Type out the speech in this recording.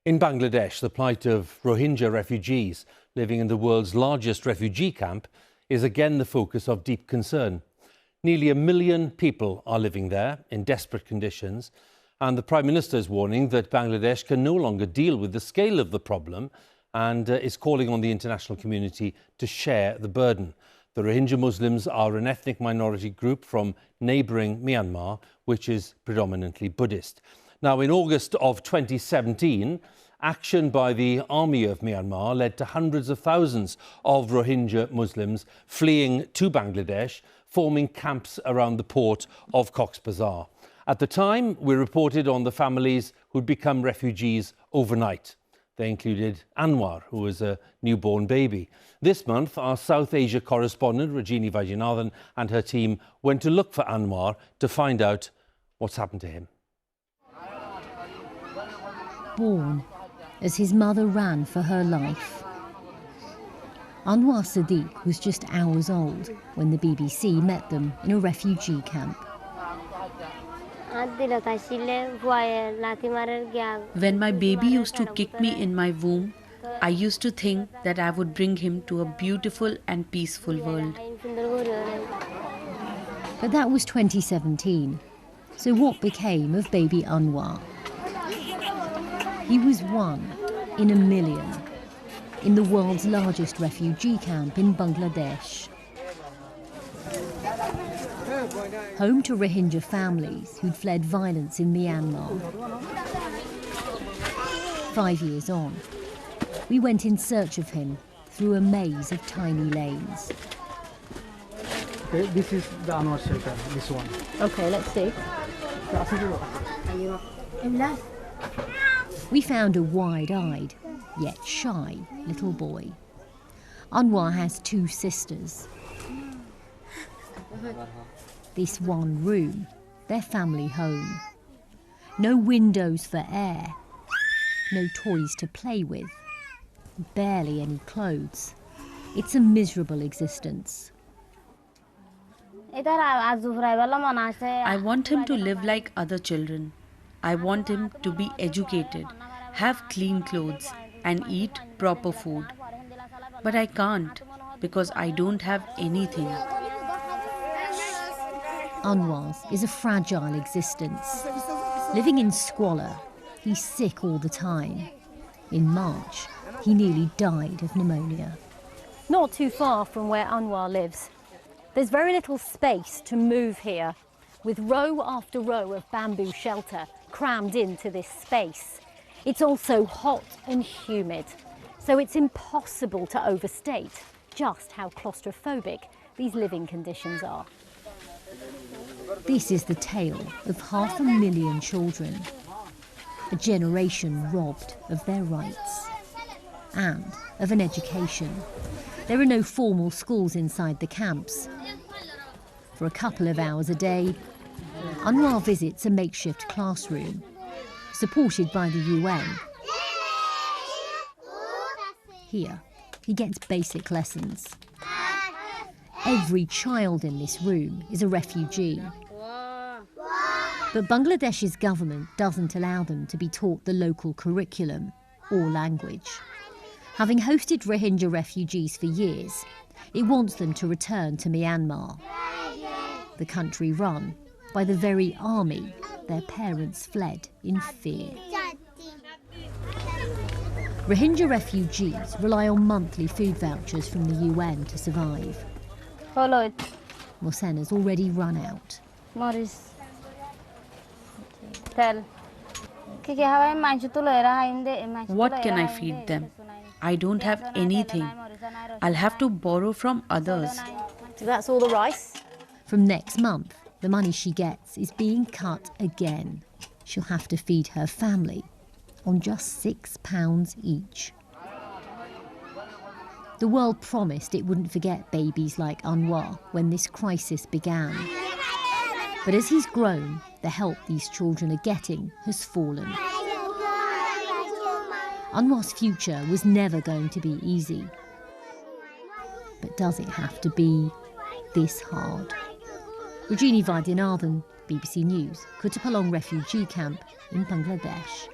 In Bangladesh, the plight of Rohingya refugees living in the world's largest refugee camp is again the focus of deep concern. Nearly 1 million people are living there in desperate conditions, and the Prime Minister is warning that Bangladesh can no longer deal with the scale of the problem and is calling on the international community to share the burden. The Rohingya Muslims are an ethnic minority group from neighbouring Myanmar, which is predominantly Buddhist. Now, in August of 2017, action by the army of Myanmar led to hundreds of thousands of Rohingya Muslims fleeing to Bangladesh, forming camps around the port of Cox's Bazar. At the time, we reported on the families who'd become refugees overnight. They included Anwar, who was a newborn baby. This month, our South Asia correspondent, Rajini Vaidyanathan, and her team went to look for Anwar to find out what's happened to him. Born as his mother ran for her life. Anwar Sadiq was just hours old when the BBC met them in a refugee camp. When my baby used to kick me in my womb, I used to think that I would bring him to a beautiful and peaceful world. But that was 2017. So what became of baby Anwar? He was one in 1 million in the world's largest refugee camp in Bangladesh. Home to Rohingya families who'd fled violence in Myanmar. 5 years on, we went in search of him through a maze of tiny lanes. Okay, this is the Anwar shelter, this one. Okay, let's see. We found a wide-eyed, yet shy, little boy. Anwar has 2 sisters. This one room, their family home. No windows for air, no toys to play with, barely any clothes. It's a miserable existence. I want him to live like other children. I want him to be educated, have clean clothes, and eat proper food. But I can't because I don't have anything. Anwar's is a fragile existence. Living in squalor, he's sick all the time. In March, he nearly died of pneumonia. Not too far from where Anwar lives. There's very little space to move here, with row after row of bamboo shelter crammed into this space. It's also hot and humid, so it's impossible to overstate just how claustrophobic these living conditions are. This is the tale of 500,000 children, a generation robbed of their rights and of an education. There are no formal schools inside the camps. For a couple of hours a day, Anwar visits a makeshift classroom, supported by the UN. Here, he gets basic lessons. Every child in this room is a refugee. But Bangladesh's government doesn't allow them to be taught the local curriculum or language. Having hosted Rohingya refugees for years, it wants them to return to Myanmar, the country run by the very army their parents fled in fear. Rohingya refugees rely on monthly food vouchers from the UN to survive. Mosena's already run out. What can I feed them? I don't have anything. I'll have to borrow from others. So that's all the rice. From next month, the money she gets is being cut again. She'll have to feed her family on just £6 each. The world promised it wouldn't forget babies like Anwar when this crisis began. But as he's grown, the help these children are getting has fallen. Anwar's future was never going to be easy. But does it have to be this hard? Rajini Vaidyanathan, BBC News, Kutupalong refugee camp in Bangladesh.